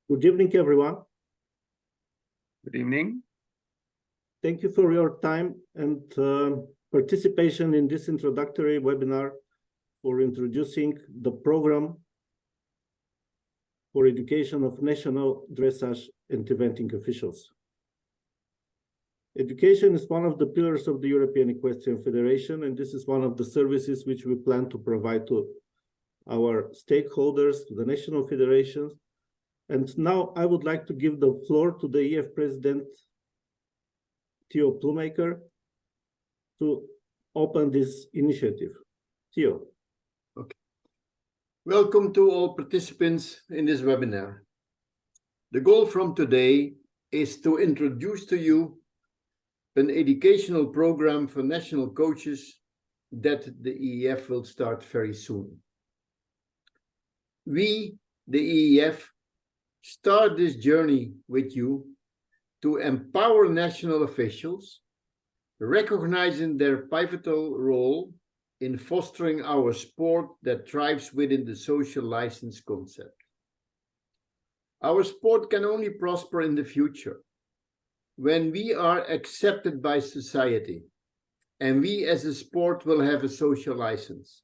Good evening, everyone. Good evening. Thank you for your time and participation in this introductory webinar for introducing the program for education of national dressage and eventing officials. Education is one of the pillars of the European Equestrian Federation, and this is one of the services which we plan to provide to our stakeholders, to the national federations. And now I would like to give the floor to the EF President, Theo Ploegmakers, to open this initiative. Theo. Okay. Welcome to all participants in this webinar. The goal from today is to introduce to you an educational program for national coaches that the EEF will start very soon. We, the EEF, start this journey with you to empower national officials, recognizing their pivotal role in fostering our sport that thrives within the social license concept. Our sport can only prosper in the future when we are accepted by society, and we as a sport will have a social license.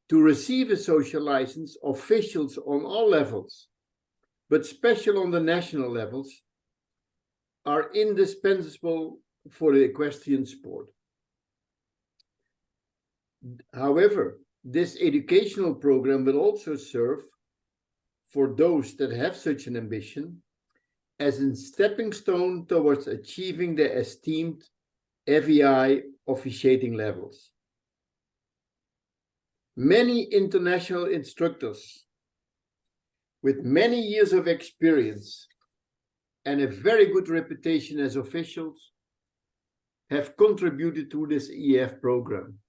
To receive a social license, officials on all levels, but special on the national levels, are indispensable for the equestrian sport. However, this educational program will also serve for those that have such an ambition as a stepping stone towards achieving the esteemed FEI officiating levels. Many international instructors with many years of experience and a very good reputation as officials have contributed to this EF program.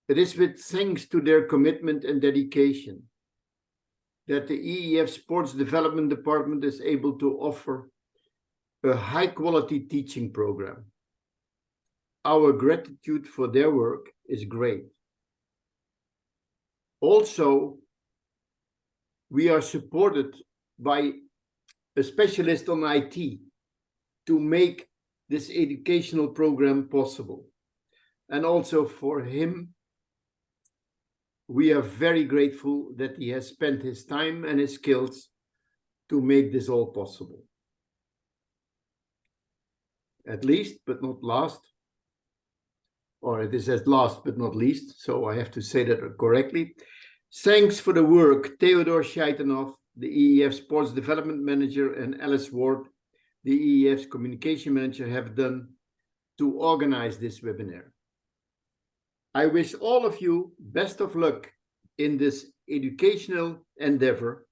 It is with thanks to their commitment and dedication that the EEF Sports Development Department is able to offer a high-quality teaching program. Our gratitude for their work is great. Also, we are supported by a specialist on IT to make this educational program possible. And also for him, we are very grateful that he has spent his time and his skills to make this all possible. At least, but not last, or it is at last but not least, so I have to say that correctly. Thanks for the work Theodore Scheitenhoff, the EEF Sports Development Manager, and Alice Ward, the EEF's Communication Manager, have done to organize this webinar. I wish all of you best of luck in this educational endeavor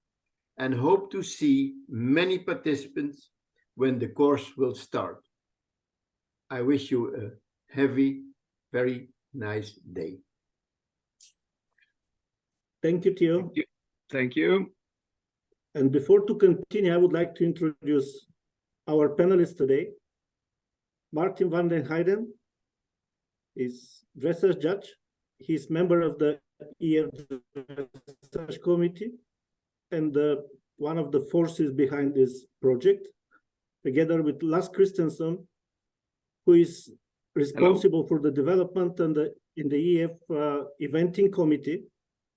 and hope to see many participants when the course will start. I wish you a very nice day. Thank you, Theo. Thank you. And before to continue, I would like to introduce our panelists today. Maarten van den Heijden is dressage judge. He's member of the EF Dressage Committee and one of the forces behind this project, together with Lars Christensson, who is responsible for the development and in the EF eventing committee.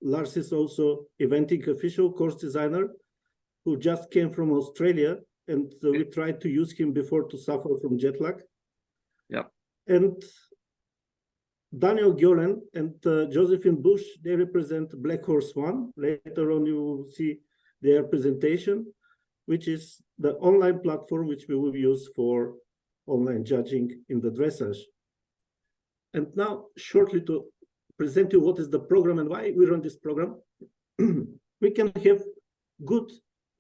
Lars is also eventing official, course designer, who just came from Australia, and we tried to use him before to suffer from jet lag. Yeah. And Daniel Göhlen and Josephine Bush, they represent Black Horse One. Later on, you will see their presentation, which is the online platform which we will use for online judging in the dressage. And now, shortly to present you what is the program and why we run this program. We can have good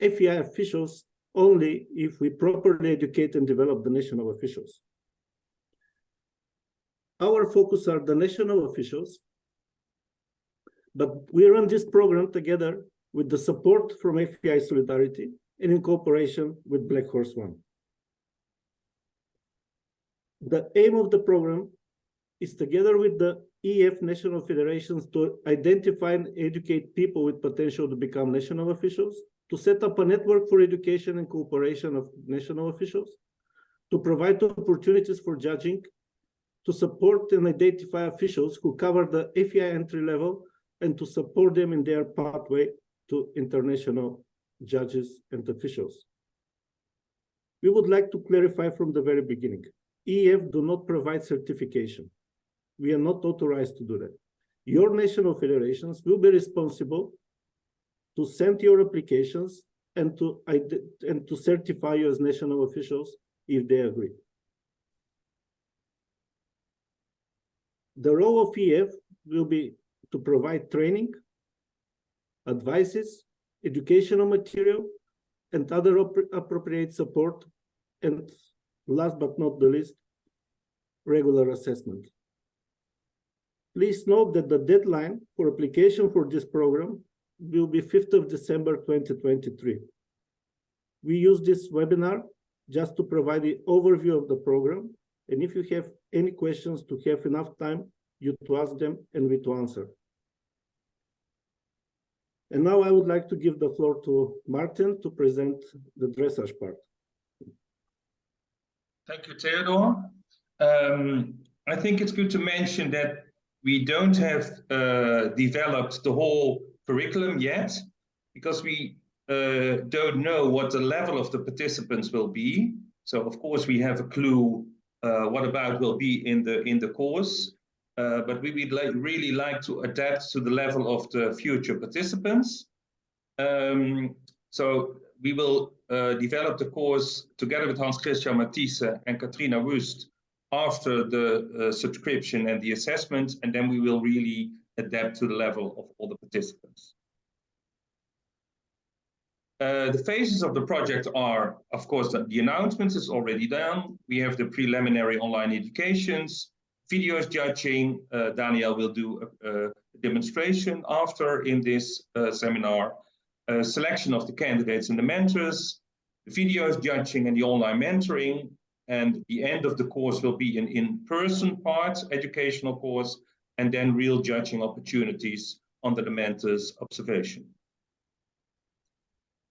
FEI officials only if we properly educate and develop the national officials. Our focus are the national officials, but we run this program together with the support from FEI Solidarity and in cooperation with Black Horse One. The aim of the program is, together with the EF national federations to identify and educate people with potential to become national officials, to set up a network for education and cooperation of national officials, to provide opportunities for judging, to support and identify officials who cover the FEI entry level, and to support them in their pathway to international judges and officials. We would like to clarify from the very beginning, EF do not provide certification. We are not authorized to do that. Your national federations will be responsible to send your applications and to certify you as national officials if they agree. The role of EF will be to provide training, advices, educational material, and other appropriate support, and last but not the least, regular assessment. Please note that the deadline for application for this program will be 5th of December 2023. We use this webinar just to provide the overview of the program, and if you have any questions, to have enough time you to ask them and we to answer. And now I would like to give the floor to Maarten to present the dressage part. Thank you, Theodore. I think it's good to mention that we don't have developed the whole curriculum yet, because we don't know what the level of the participants will be. So of course we have a clue what about will be in the course, but we would really like to adapt to the level of the future participants. So we will develop the course together with Hans Christian Matisse and Katrina Wust after the subscription and the assessment, and then we will really adapt to the level of all the participants. The phases of the project are, of course, the announcements is already done. We have the preliminary online educations, videos judging. Daniel will do a demonstration after in this seminar. Selection of the candidates and the mentors, the videos judging and the online mentoring, and the end of the course will be an in-person part, educational course, and then real judging opportunities under the mentor's observation.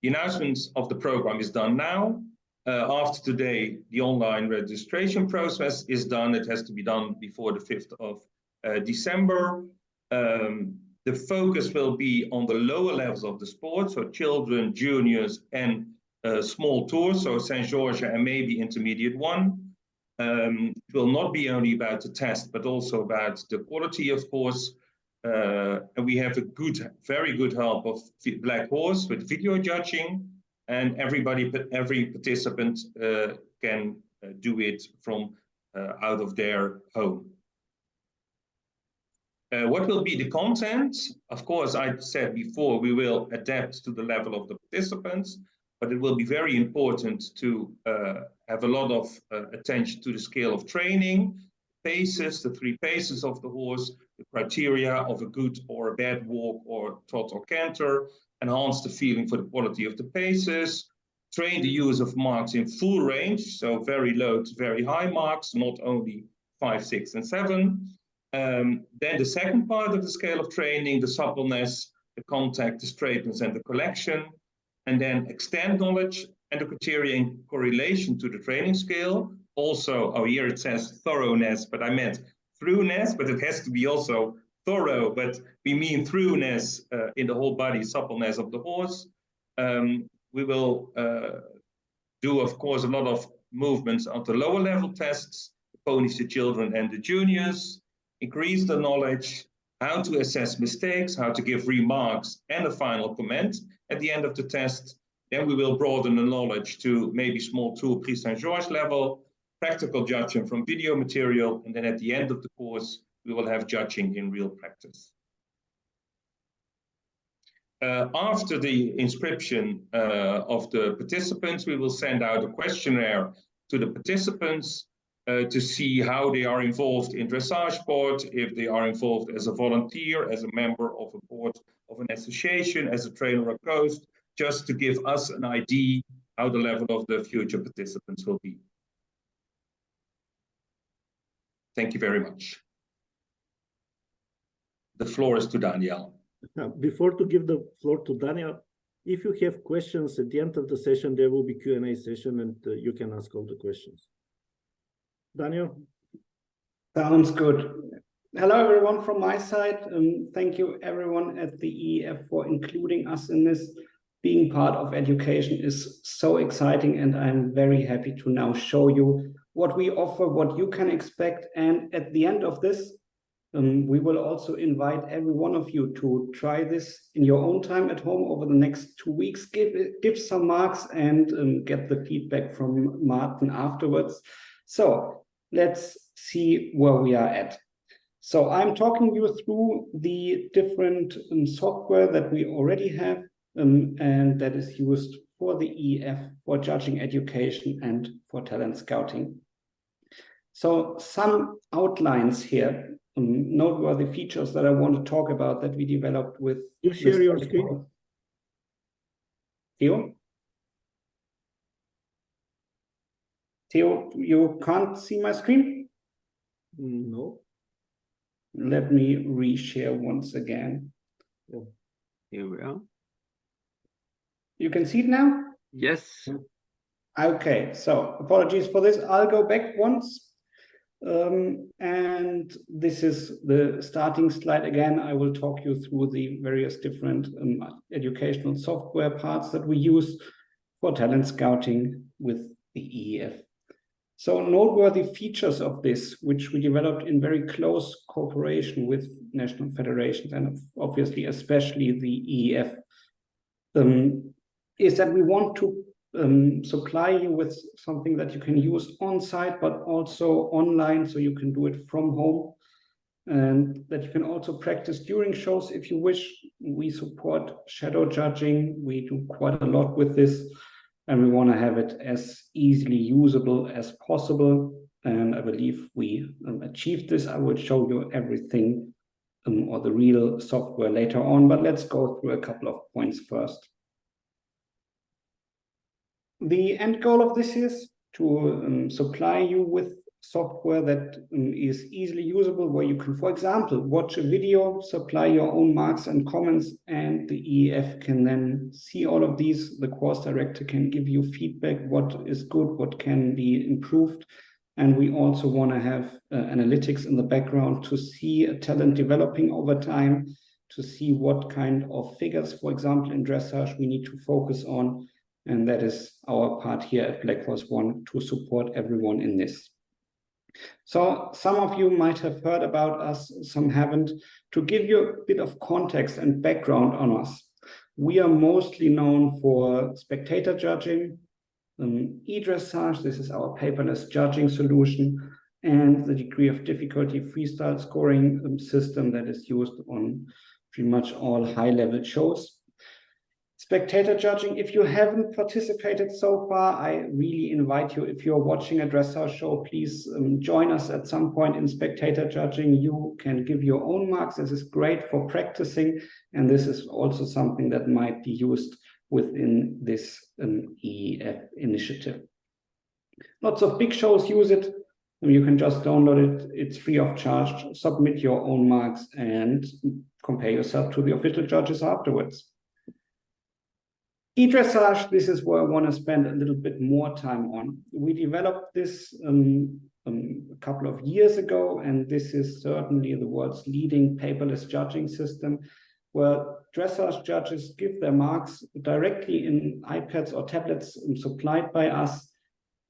The announcements of the program is done now. After today, the online registration process is done. It has to be done before the 5th of December. The focus will be on the lower levels of the sport, so children, juniors, and small tours, so St. George and maybe intermediate one. It will not be only about the test, but also about the quality, of course. And we have a very good help of Black Horse with video judging, and every participant can do it from out of their home. What will be the content? Of course, I said before, we will adapt to the level of the participants, but it will be very important to have a lot of attention to the scale of training, paces, the 3 paces of the horse, the criteria of a good or a bad walk or trot or canter, enhance the feeling for the quality of the paces, train the use of marks in full range, so very low to very high marks, not only 5, 6, and 7. Then the second part of the scale of training, the suppleness, the contact, the straightness, and the collection, and then extend knowledge and the criteria in correlation to the training scale. Also, oh, here it says thoroughness, but I meant throughness, but it has to be also thorough, but we mean throughness in the whole body, suppleness of the horse. We will do, of course, a lot of movements on the lower level tests, the ponies, the children, and the juniors. Increase the knowledge, how to assess mistakes, how to give remarks and a final comment at the end of the test. Then we will broaden the knowledge to maybe small tour Prix Saint-Georges level, practical judging from video material, and then at the end of the course, we will have judging in real practice. After the inscription of the participants, we will send out a questionnaire to the participants to see how they are involved in dressage sport, if they are involved as a volunteer, as a member of a board of an association, as a trainer or coach, just to give us an idea how the level of the future participants will be. Thank you very much. the floor is to Daniel. Now, before to give the floor to Daniel, if you have questions at the end of the session, there will be Q&A session and you can ask all the questions. Daniel? Sounds good. Hello, everyone from my side. Thank you, everyone at the EEF for including us in this. Being part of education is so exciting, and I'm very happy to now show you what we offer, what you can expect. And at the end of this, we will also invite every one of you to try this in your own time at home over the next 2 weeks. Give some marks and get the feedback from Maarten afterwards. So let's see where we are at. So I'm talking you through the different software that we already have and that is used for the EEF, for judging education and for talent scouting. So some outlines here, noteworthy features that I want to talk about that we developed with— You share your screen? Theo? Theo, you can't see my screen? No. Let me reshare once again. Here we are. You can see it now? Yes. Okay, so apologies for this. I'll go back once. And this is the starting slide again. I will talk you through the various different educational software parts that we use for talent scouting with the EEF. So noteworthy features of this, which we developed in very close cooperation with national federations and obviously especially the EEF, is that we want to supply you with something that you can use on site, but also online, so you can do it from home, and that you can also practice during shows if you wish. We support shadow judging. We do quite a lot with this, and we want to have it as easily usable as possible. And I believe we achieved this. I will show you everything or the real software later on, but let's go through a couple of points first. The end goal of this is to supply you with software that is easily usable, where you can, for example, watch a video, supply your own marks and comments, and the EEF can then see all of these. The course director can give you feedback, what is good, what can be improved. And we also want to have analytics in the background to see a talent developing over time, to see what kind of figures, for example, in dressage we need to focus on. And that is our part here at Black Horse One, to support everyone in this. So some of you might have heard about us, some haven't. To give you a bit of context and background on us, we are mostly known for spectator judging, e-dressage, this is our paperless judging solution, and the degree of difficulty freestyle scoring system that is used on pretty much all high-level shows. Spectator judging, if you haven't participated so far, I really invite you, if you're watching a dressage show, please join us at some point in spectator judging. You can give your own marks. This is great for practicing, and this is also something that might be used within this EEF initiative. Lots of big shows use it. You can just download it. It's free of charge. Submit your own marks and compare yourself to the official judges afterwards. E-dressage, this is where I want to spend a little bit more time on. We developed this a couple of years ago, and this is certainly the world's leading paperless judging system, where dressage judges give their marks directly in iPads or tablets supplied by us.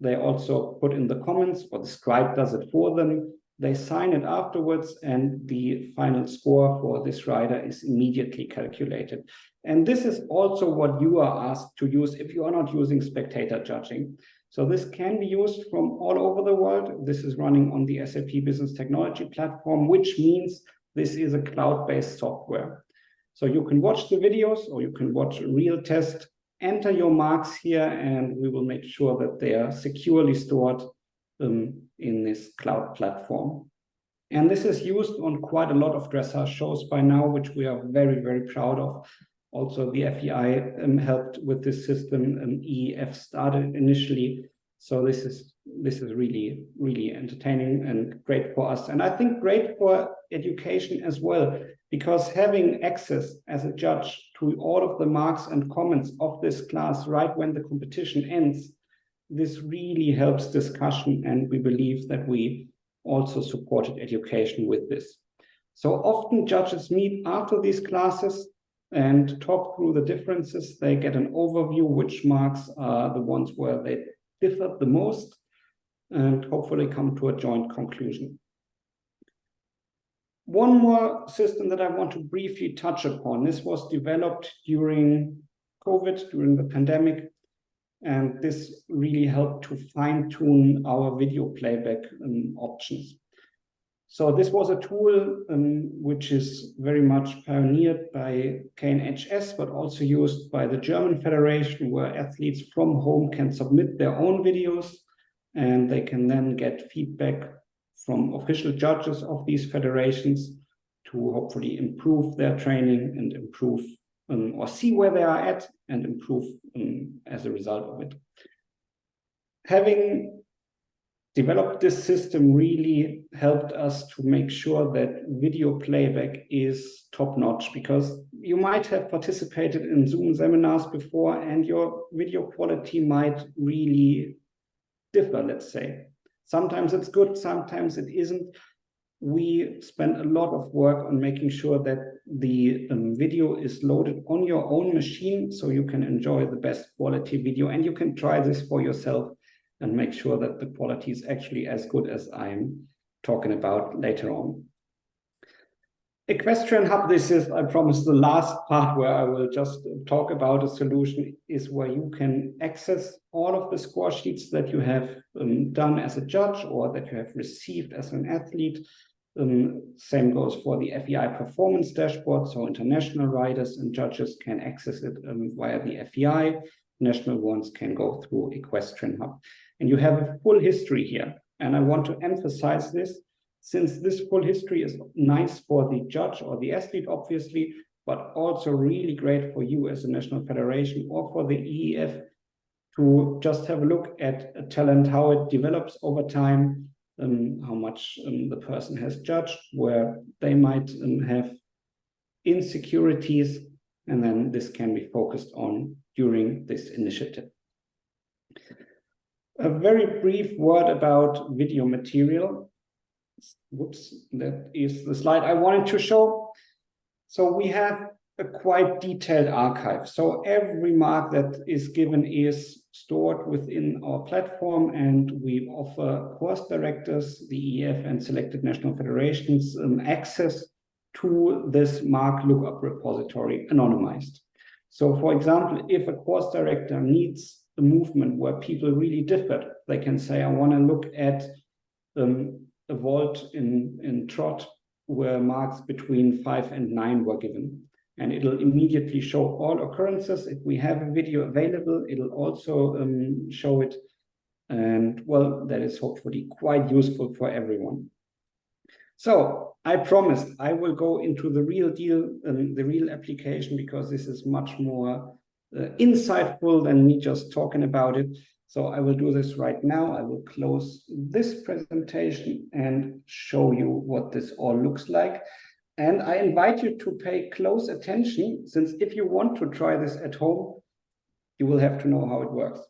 They also put in the comments, or the scribe does it for them. They sign it afterwards, and the final score for this rider is immediately calculated. And this is also what you are asked to use if you are not using spectator judging. So this can be used from all over the world. This is running on the SAP Business Technology platform, which means this is a cloud-based software. So you can watch the videos, or you can watch a real test, enter your marks here, and we will make sure that they are securely stored in this cloud platform. And this is used on quite a lot of dressage shows by now, which we are very, very proud of. Also, the FEI helped with this system, and EEF started initially. So this is really, really entertaining and great for us. And I think great for education as well. because having access as a judge to all of the marks and comments of this class right when the competition ends, this really helps discussion, and we believe that we also supported education with this. So often judges meet after these classes and talk through the differences. They get an overview which marks are the ones where they differed the most, and hopefully come to a joint conclusion. One more system that I want to briefly touch upon. This was developed during COVID, during the pandemic, and this really helped to fine-tune our video playback options. So this was a tool which is very much pioneered by KNHS, but also used by the German Federation, where athletes from home can submit their own videos, and they can then get feedback from official judges of these federations to hopefully improve their training and improve or see where they are at and improve as a result of it. Having developed this system really helped us to make sure that video playback is top-notch, because you might have participated in Zoom seminars before and your video quality might really differ, let's say. Sometimes it's good, sometimes it isn't. We spent a lot of work on making sure that the video is loaded on your own machine so you can enjoy the best quality video, and you can try this for yourself and make sure that the quality is actually as good as I'm talking about later on. Equestrian Hub, this is, I promise, the last part where I will just talk about a solution, is where you can access all of the score sheets that you have done as a judge or that you have received as an athlete. Same goes for the FEI performance dashboard, so international riders and judges can access it via the FEI. National ones can go through Equestrian Hub. And you have a full history here. And I want to emphasize this, since this full history is nice for the judge or the athlete, obviously, but also really great for you as a national federation or for the EEF to just have a look at a talent, how it develops over time, how much the person has judged, where they might have insecurities, and then this can be focused on during this initiative. A very brief word about video material. Whoops, that is the slide I wanted to show. So we have a quite detailed archive. So every mark that is given is stored within our platform, and we offer course directors, the EEF and selected national federations access to this mark lookup repository anonymized. So for example, if a course director needs a movement where people really differed, they can say, I want to look at a vault in trot where marks between 5 and 9 were given. And it'll immediately show all occurrences. If we have a video available, it'll also show it. And well, that is hopefully quite useful for everyone. So I promised I will go into the real deal, the real application, because this is much more insightful than me just talking about it. So I will do this right now. I will close this presentation and show you what this all looks like. And I invite you to pay close attention, since if you want to try this at home, you will have to know how it works.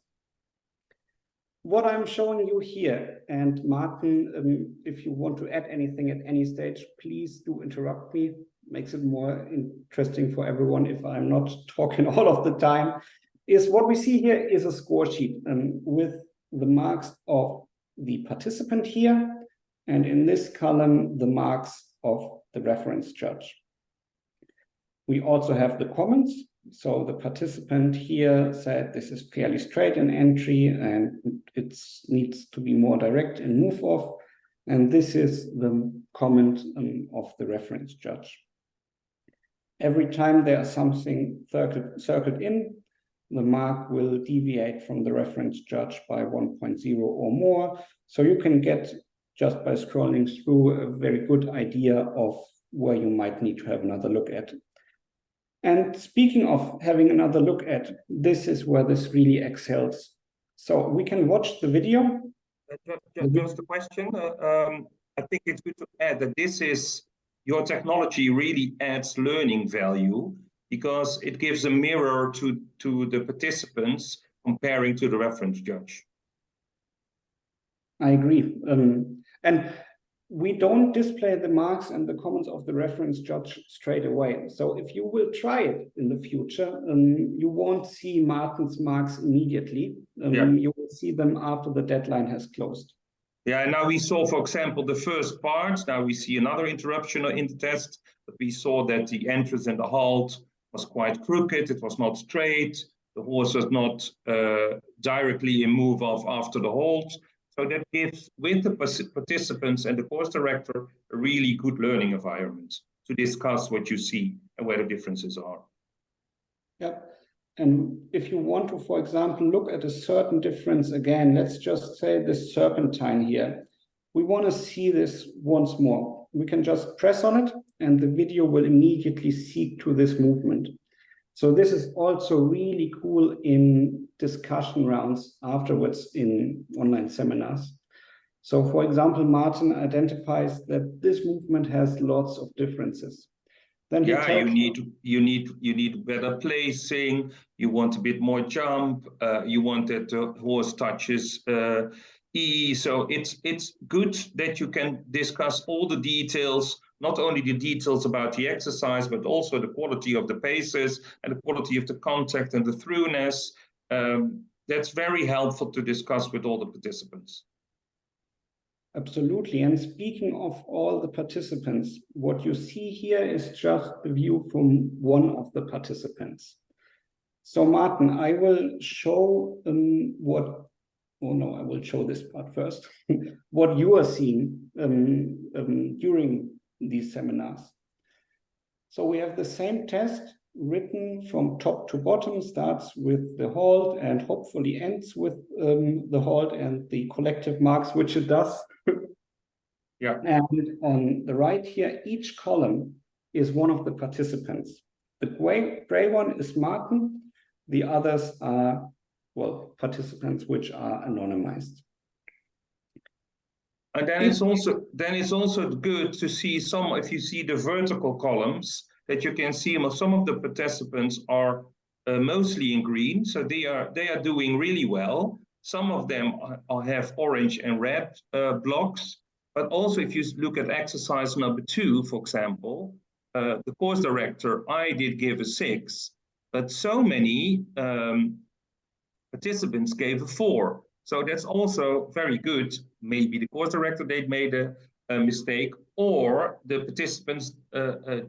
What I'm showing you here, and Maarten, if you want to add anything at any stage, please do interrupt me. Makes it more interesting for everyone if I'm not talking all of the time. Is what we see here is a score sheet with the marks of the participant here, and in this column, the marks of the reference judge. We also have the comments. So the participant here said this is fairly straight in entry and it needs to be more direct in move off. And this is the comment of the reference judge. Every time there's something circled in, the mark will deviate from the reference judge by 1.0 or more. So you can get, just by scrolling through, a very good idea of where you might need to have another look at. And speaking of having another look at, this is where this really excels. So we can watch the video. Just a question. I think it's good to add that this is your technology really adds learning value because it gives a mirror to the participants comparing to the reference judge. I agree. And we don't display the marks and the comments of the reference judge straight away. So if you will try it in the future, you won't see Maarten's marks immediately. You will see them after the deadline has closed. Yeah, and now we saw, for example, the first part. Now we see another interruption in the test, but we saw that the entrance and the halt was quite crooked. It was not straight. The horse was not directly in move off after the halt. So that gives, with the participants and the course director, a really good learning environment to discuss what you see and where the differences are. Yeah. And if you want to, for example, look at a certain difference again, let's just say the serpentine here. We want to see this once more. We can just press on it and the video will immediately seek to this movement. So this is also really cool in discussion rounds afterwards in online seminars. So for example, Maarten identifies that this movement has lots of differences. Then he you need better placing. You want a bit more jump. You want that the horse touches E. So it's good that you can discuss all the details, not only the details about the exercise, but also the quality of the paces and the quality of the contact and the throughness. That's very helpful to discuss with all the participants. Absolutely. And speaking of all the participants, what you see here is just the view from one of the participants. So Maarten, I will show I will show this part first, what you are seeing during these seminars. So we have the same test written from top to bottom, starts with the halt and hopefully ends with the halt and the collective marks, which it does. Yeah. And on the right here, each column is one of the participants. The gray one is Maarten. The others are, well, participants which are anonymized. And then it's also good to see some, if you see the vertical columns, that you can see some of the participants are mostly in green, so they are doing really well. Some of them have orange and red blocks, but also if you look at exercise number 2, for example, the course director, I did give a 6, but so many participants gave a 4. So that's also very good. Maybe the course director, they made a mistake, or the participants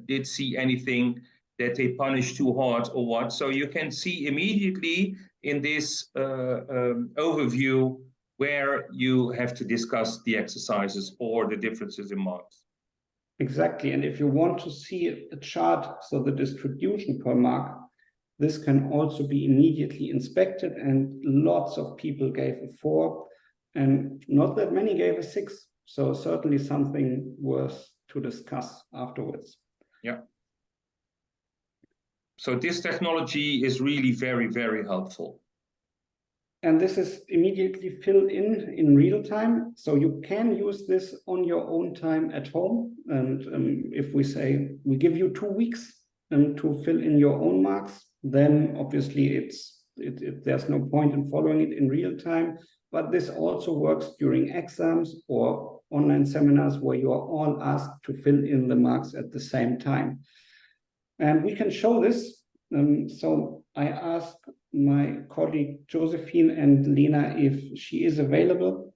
did see anything that they punished too hard or what. So you can see immediately in this overview where you have to discuss the exercises or the differences in marks. Exactly. And if you want to see a chart, so the distribution per mark, this can also be immediately inspected, and lots of people gave a 4 and not that many gave a 6. So certainly something worth to discuss afterwards. Yeah. So this technology is really very, very helpful. And this is immediately filled in real time. So you can use this on your own time at home. And if we say we give you 2 weeks to fill in your own marks, then obviously there's no point in following it in real time. But this also works during exams or online seminars where you are all asked to fill in the marks at the same time. And we can show this. So I asked my colleague Josephine and Lena if she is available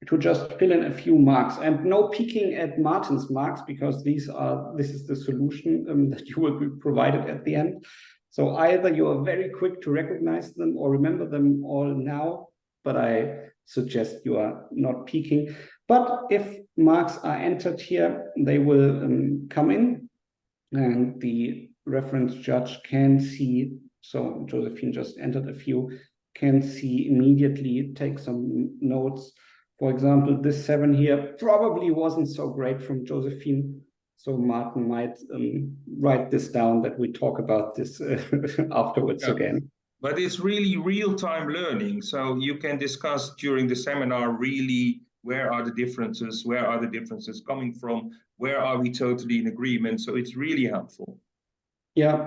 to just fill in a few marks, and no peeking at Maarten's marks, because this is the solution that you will be provided at the end. So either you are very quick to recognize them or remember them all now, but I suggest you are not peeking. But if marks are entered here, they will come in, and the reference judge can see. So Josephine just entered a few, can see immediately, take some notes. For example, this 7 here probably wasn't so great from Josephine. So Maarten might write this down, that we talk about this afterwards again. But it's really real-time learning. So you can discuss during the seminar really where are the differences, where are the differences coming from, where are we totally in agreement. So it's really helpful. Yeah,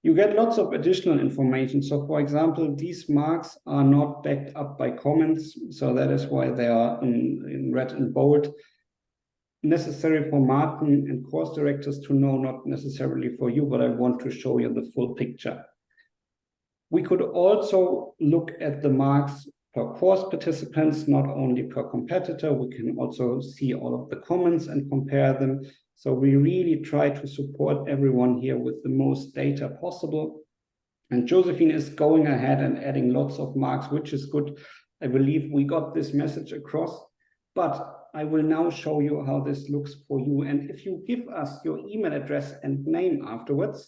you get lots of additional information. So for example, these marks are not backed up by comments. So that is why they are in red and bold. Necessary for Maarten and course directors to know, not necessarily for you, but I want to show you the full picture. We could also look at the marks per course participants, not only per competitor. We can also see all of the comments and compare them. So we really try to support everyone here with the most data possible. And Josephine is going ahead and adding lots of marks, which is good. I believe we got this message across, but I will now show you how this looks for you. And if you give us your email address and name afterwards,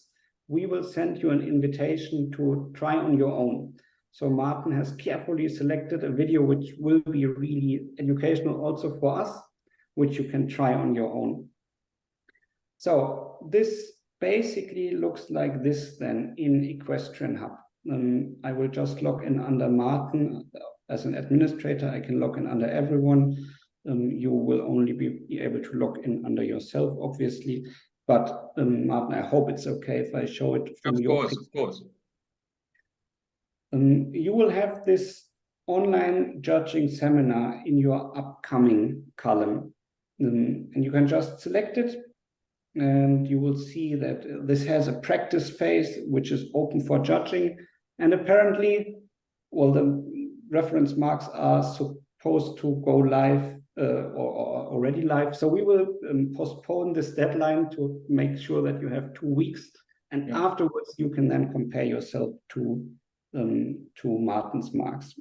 we will send you an invitation to try on your own. So Maarten has carefully selected a video which will be really educational also for us, which you can try on your own. So this basically looks like this then in Equestrian Hub. I will just log in under Maarten. As an administrator, I can log in under everyone. You will only be able to log in under yourself, obviously. But Maarten, I hope it's okay if I show it from your picture. Of course. You will have this online judging seminar in your upcoming column. And you can just select it. And you will see that this has a practice phase, which is open for judging. And apparently, well, the reference marks are supposed to go live or already live. So we will postpone this deadline to make sure that you have 2 weeks. And afterwards, you can then compare yourself to Maarten's marks.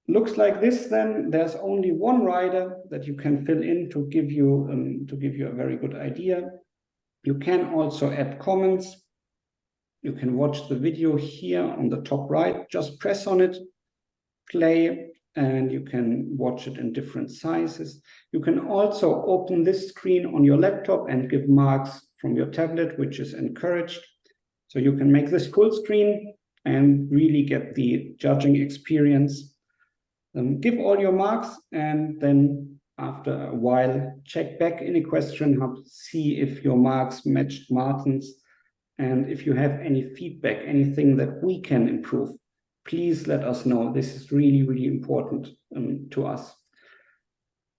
Looks like this then. There's only one rider that you can fill in to give you a very good idea. You can also add comments. You can watch the video here on the top right. Just press on it, play, and you can watch it in different sizes. You can also open this screen on your laptop and give marks from your tablet, which is encouraged. So you can make this full screen and really get the judging experience. Give all your marks, and then after a while, check back in Equestrian Hub, see if your marks matched Maarten's. And if you have any feedback, anything that we can improve, please let us know. This is really, really important to us.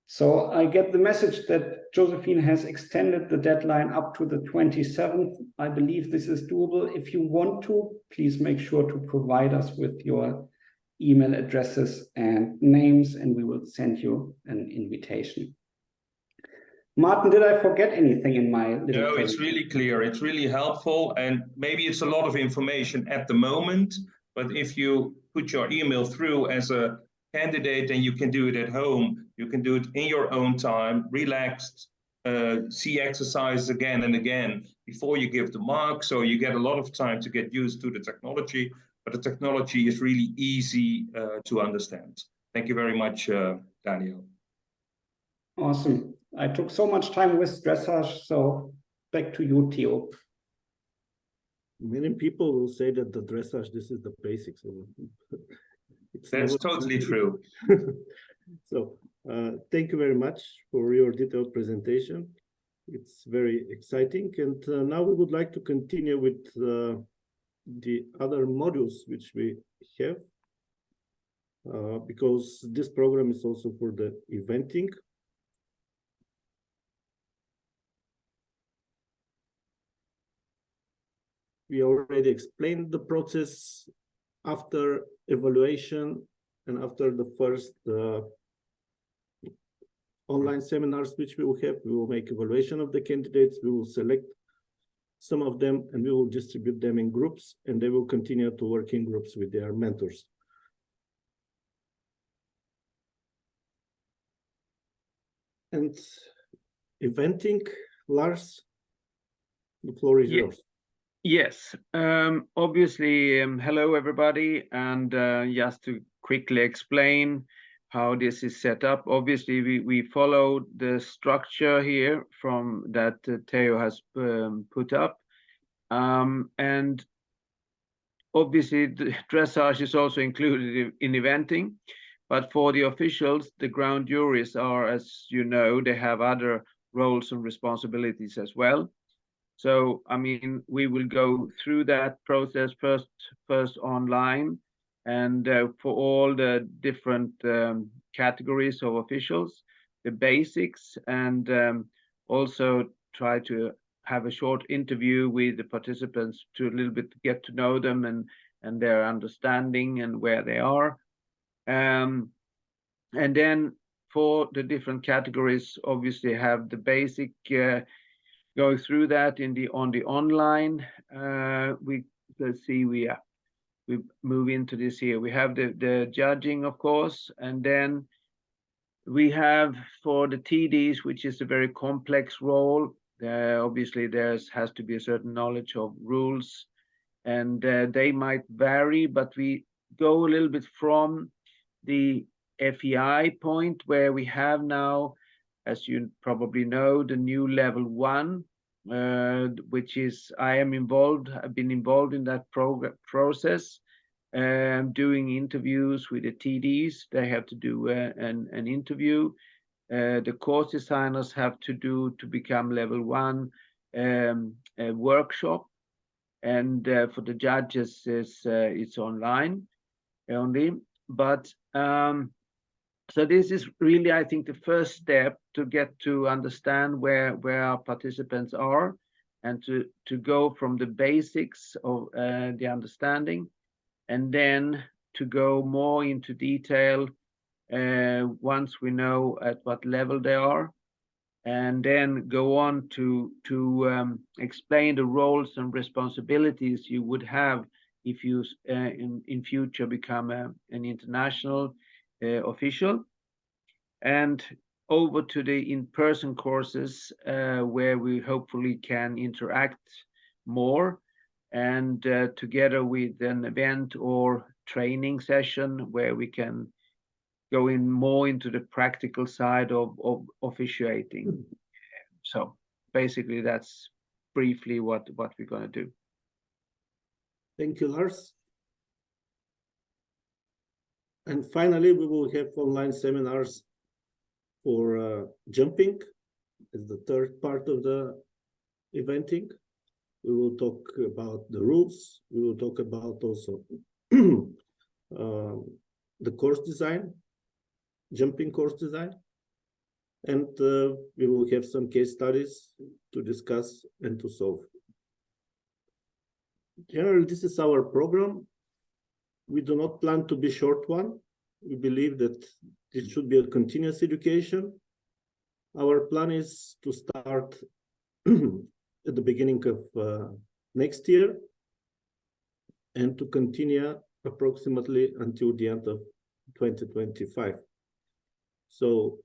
So I get the message that Josephine has extended the deadline up to the 27th. I believe this is doable. If you want to, please make sure to provide us with your email addresses and names, and we will send you an invitation. Maarten, did I forget anything in my little No, it's really clear. It's really helpful. And maybe it's a lot of information at the moment, but if you put your email through as a candidate, then you can do it at home. You can do it in your own time, relaxed, see exercises again and again before you give the mark. So you get a lot of time to get used to the technology, but the technology is really easy to understand. Thank you very much, Daniel. Awesome. I took so much time with dressage, so back to you, Theo. Many people will say that the dressage, this is the basics. That's totally true. So thank you very much for your detailed presentation. It's very exciting. And now we would like to continue with the other modules which we have, because this program is also for the eventing. We already explained the process after evaluation and after the first online seminars which we will have. We will make evaluation of the candidates. We will select some of them and we will distribute them in groups, and they will continue to work in groups with their mentors. And eventing, Lars, the floor is yours. Yes, obviously, hello everybody, and just to quickly explain how this is set up. Obviously, we follow the structure here from that Theo has put up, and obviously the dressage is also included in eventing, But for the officials, the ground juries are, as you know, they have other roles and responsibilities as well. So, I mean, we will go through that process first online, and for all the different categories of officials, the basics, and also try to have a short interview with the participants to a little bit get to know them and their understanding and where they are. And then for the different categories, obviously have the basic go through that on the online. Let's see, we move into this here. We have the judging, of course, and then we have for the TDs, which is a very complex role. Obviously, has to be a certain knowledge of rules, and they might vary, but we go a little bit from the FEI point where we have now, as you probably know, the new level 1, which is I've been involved in that process, doing interviews with the TDs. They have to do an interview. The course designers have to become level 1 a workshop, and for the judges it's online only. But so this is really, I think, the first step to get to understand where our participants are, and to go from the basics of the understanding, and then to go more into detail once we know at what level they are, and then go on to explain the roles and responsibilities you would have if you in future become an international official, and over to the in-person courses where we hopefully can interact more, and together with an event or training session where we can go in more into the practical side of officiating. So basically that's briefly what we're going to do. Thank you, Lars. And finally, we will have online seminars for jumping as the third part of the eventing. We will talk about the rules. We will talk about also the course design, jumping course design. And we will have some case studies to discuss and to solve. Generally, this is our program. We do not plan to be short one. We believe that this should be a continuous education. Our plan is to start at the beginning of next year and to continue approximately until the end of 2025. So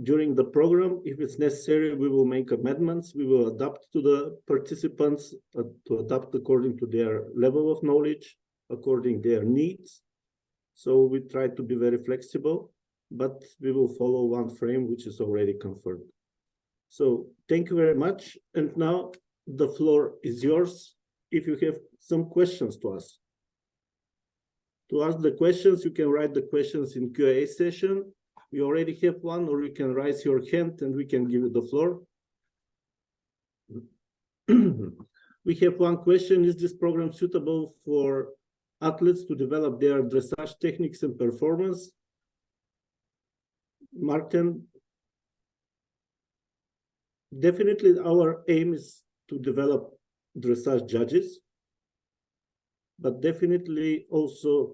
during the program, if it's necessary, we will make amendments. We will adapt to the participants, to adapt according to their level of knowledge, according to their needs. So we try to be very flexible, but we will follow one frame, which is already confirmed. So thank you very much. And now the floor is yours. If you have some questions to us. To ask the questions, you can write the questions in Q&A session. We already have one, or you can raise your hand and we can give you the floor. We have one question. Is this program suitable for athletes to develop their dressage techniques and performance? Maarten, definitely our aim is to develop dressage judges, but definitely also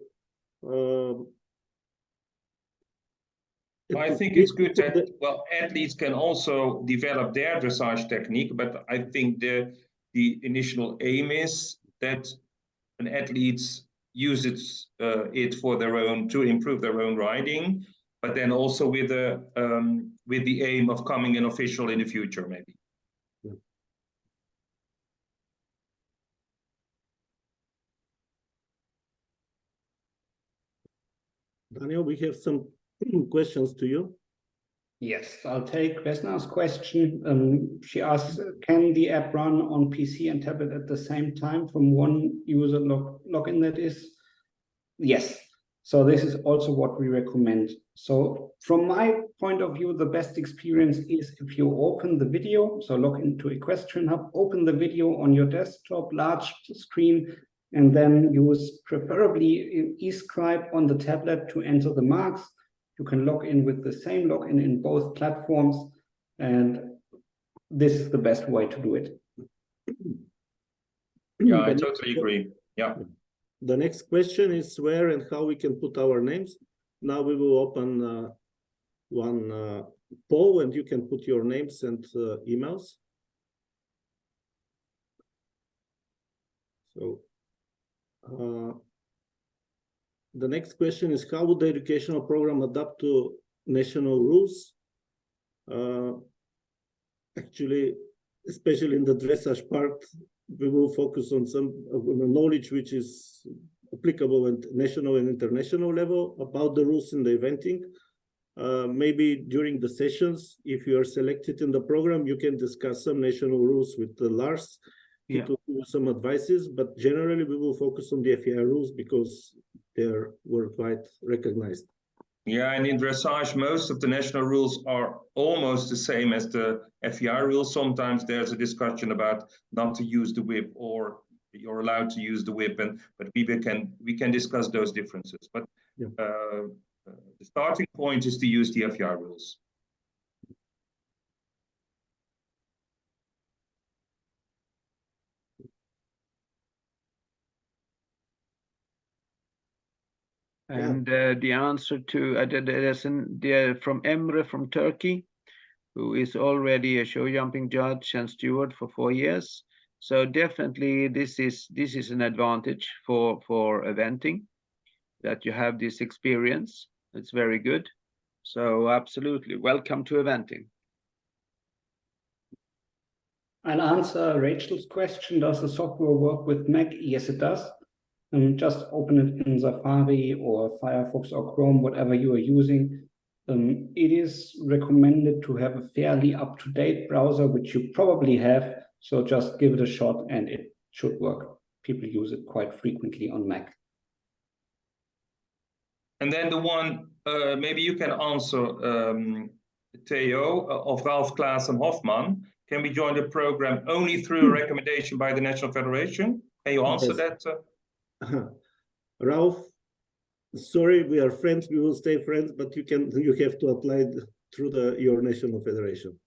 I think it's good that, well, athletes can also develop their dressage technique, but I think the initial aim is that an athlete uses it for their own, to improve their own riding, but then also with the aim of becoming an official in the future, maybe. Yeah. Daniel, we have some questions to you. Yes, I'll take Vesna's question. She asks, can the app run on PC and tablet at the same time from one user login, that is? Yes. So this is also what we recommend. So from my point of view, the best experience is if you open the video, so log into Equestrian Hub, open the video on your desktop, large screen, and then use preferably eScribe on the tablet to enter the marks. You can log in with the same login in both platforms, and this is the best way to do it. Yeah, I totally agree. Yeah. The next question is where and how we can put our names. Now we will open one poll, and you can put your names and emails. So the next question is, how would the educational program adapt to national rules? Actually, especially in the dressage part, we will focus on some of the knowledge which is applicable at national and international level about the rules in the eventing. Maybe during the sessions, if you are selected in the program, you can discuss some national rules with Lars to give you some advices, but generally we will focus on the FEI rules because they're worldwide recognized. Yeah, and in dressage, most of the national rules are almost the same as the FEI rules. Sometimes there's a discussion about not to use the whip, or you're allowed to use the whip, but we can discuss those differences. But the starting point is to use the FEI rules. And the answer to from Emre from Turkey, who is already a show jumping judge and steward for 4 years. So definitely this is an advantage for eventing, that you have this experience. It's very good. So absolutely welcome to eventing. I'll answer Rachel's question. Does the software work with Mac? Yes, it does. Just open it in Safari or Firefox or Chrome, whatever you are using. It is recommended to have a fairly up-to-date browser, which you probably have. So just give it a shot and it should work. People use it quite frequently on Mac. And then the one, maybe you can answer, Theo, of Ralph, Klaas and Hofman. Can we join the program only through a recommendation by the National Federation? Can you answer that? Ralph, sorry, we are friends, we will stay friends, but you have to apply through your national federation.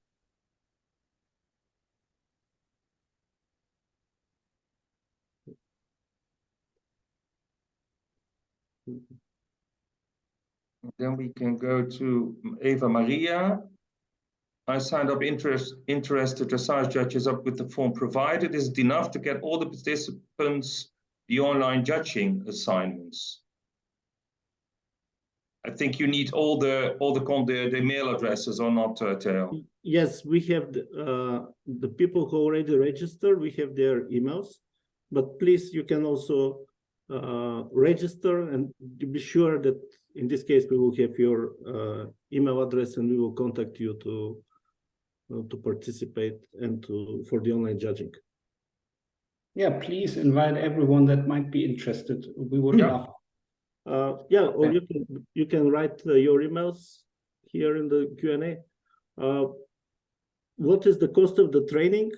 Then we can go to Eva Maria. I signed up interested dressage judges up with the form provided. Is it enough to get all the participants the online judging assignments? I think you need all the mail addresses, or not, Theo? Yes, we have the people who already registered. We have their emails, but please, you can also register and be sure that in this case we will have your email address, and we will contact you to participate and for the online judging. Yeah, please invite everyone that might be interested. We would love. Or you can write your emails here in the Q&A. What is the cost of the training?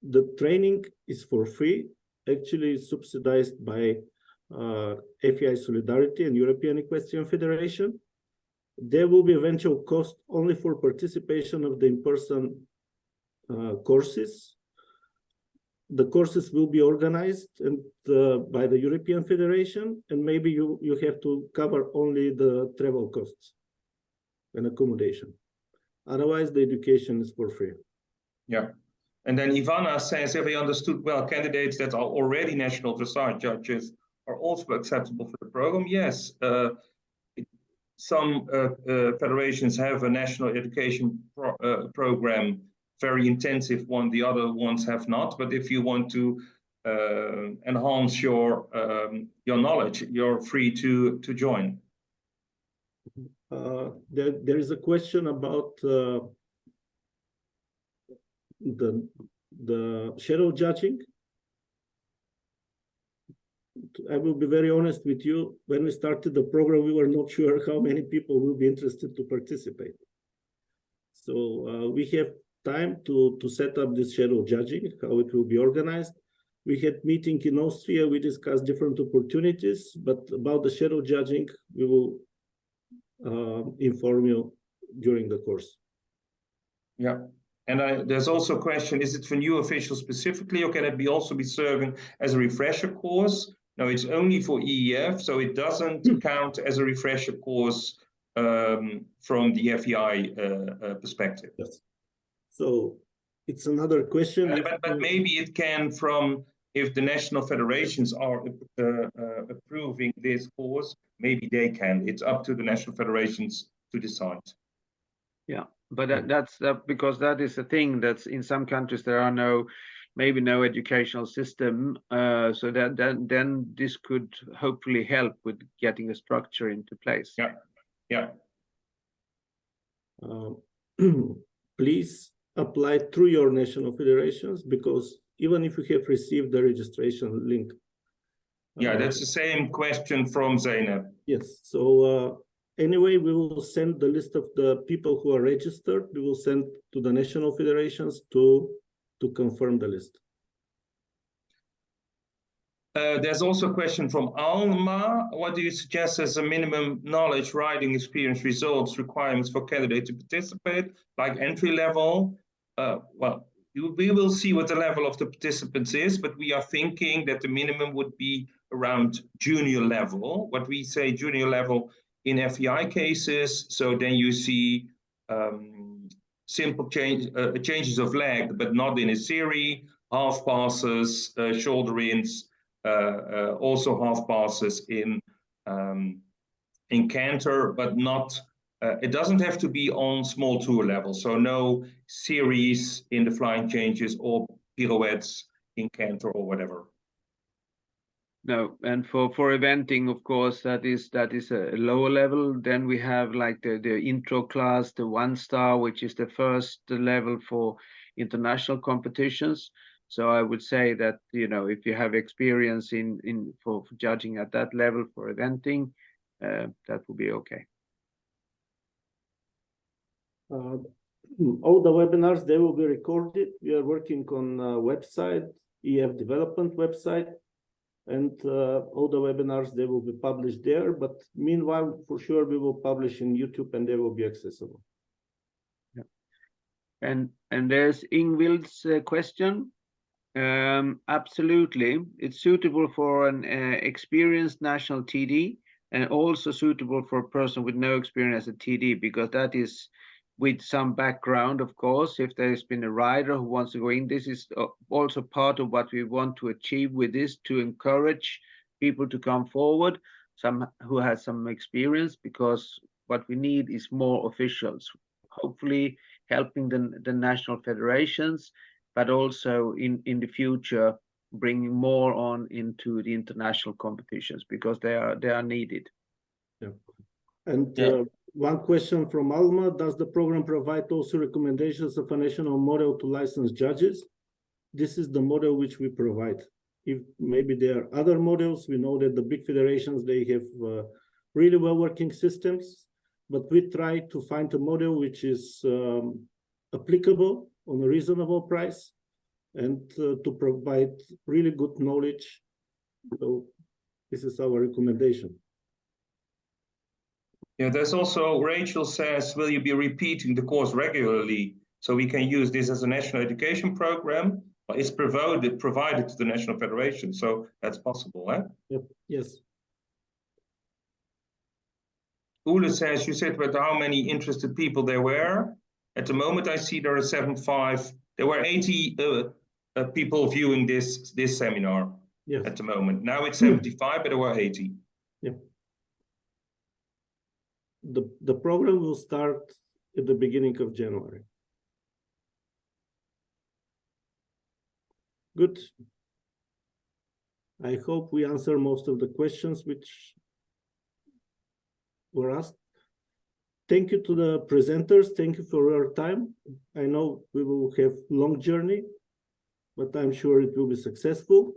The training is for free, actually subsidized by FEI Solidarity and European Equestrian Federation. There will be eventual cost only for participation of the in-person courses. The courses will be organized by the European Federation, and maybe you have to cover only the travel costs and accommodation. Otherwise, the education is for free. Yeah. And then Ivana says, if I understood well, candidates that are already national dressage judges are also acceptable for the program. Yes. Some federations have a national education program, very intensive one. The other ones have not. But if you want to enhance your knowledge, you're free to join. There is a question about the shadow judging. I will be very honest with you. When we started the program, we were not sure how many people will be interested to participate. So we have time to set up this shadow judging, how it will be organized. We had meeting in Austria. We discussed different opportunities, but about the shadow judging, we will inform you during the course. Yeah. And there's also a question, is it for new officials specifically, or can it also be serving as a refresher course? No, it's only for EEF, so it doesn't count as a refresher course from the FEI perspective. Yes. So it's another question. But maybe it can from, if the national federations are approving this course, maybe they can. It's up to the national federations to decide. Yeah. But that's because that is a thing that's in some countries there are maybe no educational system, so that then this could hopefully help with getting a structure into place. Yeah, yeah. Please apply through your national federations, because even if you have received the registration link. Yeah, that's the same question from Zainab. Yes. So anyway, we will send the list of the people who are registered. We will send to the national federations to confirm the list. There's also a question from Alma. What do you suggest as a minimum knowledge, writing experience, results, requirements for candidates to participate, like entry level? Well, we will see what the level of the participants is, but we are thinking that the minimum would be around junior level. What we say junior level in FEI cases, so then you see simple changes of leg, but not in a series, half passes, shoulder ins, also half passes in canter, but not. It doesn't have to be on small tour level, so no series in the flying changes or pirouettes in canter or whatever. No, and for eventing, of course, that is a lower level. Then we have like the intro class, the 1-star, which is the first level for international competitions. So I would say that, you know, if you have experience for judging at that level for eventing, that will be okay. All the webinars, they will be recorded. We are working on a website, EF development website, and all the webinars, they will be published there. But meanwhile, for sure, we will publish in YouTube and they will be accessible. Yeah. And there's Ingvild's question. Absolutely, it's suitable for an experienced national TD, and also suitable for a person with no experience as a TD, because that is with some background, of course. If there's been a rider who wants to go in, this is also part of what we want to achieve with this, to encourage people to come forward, some who has some experience, because what we need is more officials, hopefully helping the national federations, but also in the future bringing more on into the international competitions, because they are needed. Yeah. And one question from Alma: does the program provide also recommendations of a national model to license judges? This is the model which we provide. If maybe there are other models, we know that the big federations, they have really well working systems, but we try to find a model which is applicable on a reasonable price, and to provide really good knowledge. So this is our recommendation. Yeah, there's also, Rachel says, will you be repeating the course regularly so we can use this as a national education program? Well, it's provided to the national federation, so that's possible, eh? Yep. Yes. Ule says, you said about how many interested people there were. At the moment, I see there are 75. There were 80 people viewing this seminar. Yes. At the moment. Now it's 75, but there were 80. Yeah. The program will start at the beginning of January. Good. I hope we answer most of the questions which were asked. Thank you to the presenters. Thank you for your time. I know we will have a long journey, but I'm sure it will be successful.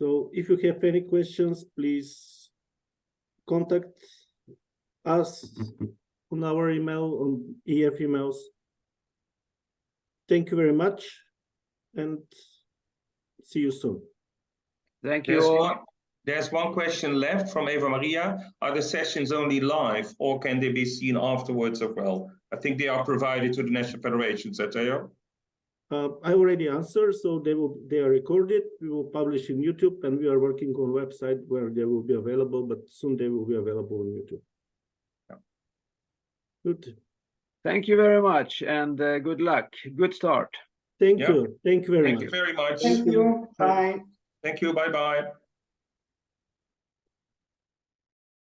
So if you have any questions, please contact us on our email, on EF emails. Thank you very much, and see you soon. Thank you all. There's one question left from Eva Maria. Are the sessions only live, or can they be seen afterwards as well? I think they are provided to the National Federation, Theo. I already answered, so they are recorded. We will publish in YouTube, and we are working on a website where they will be available, but soon they will be available on YouTube. Yeah. Good. Thank you very much, and good luck. Good start. Thank you. Thank you very much. Thank you very much. Thank you. Bye. Thank you. Bye-bye.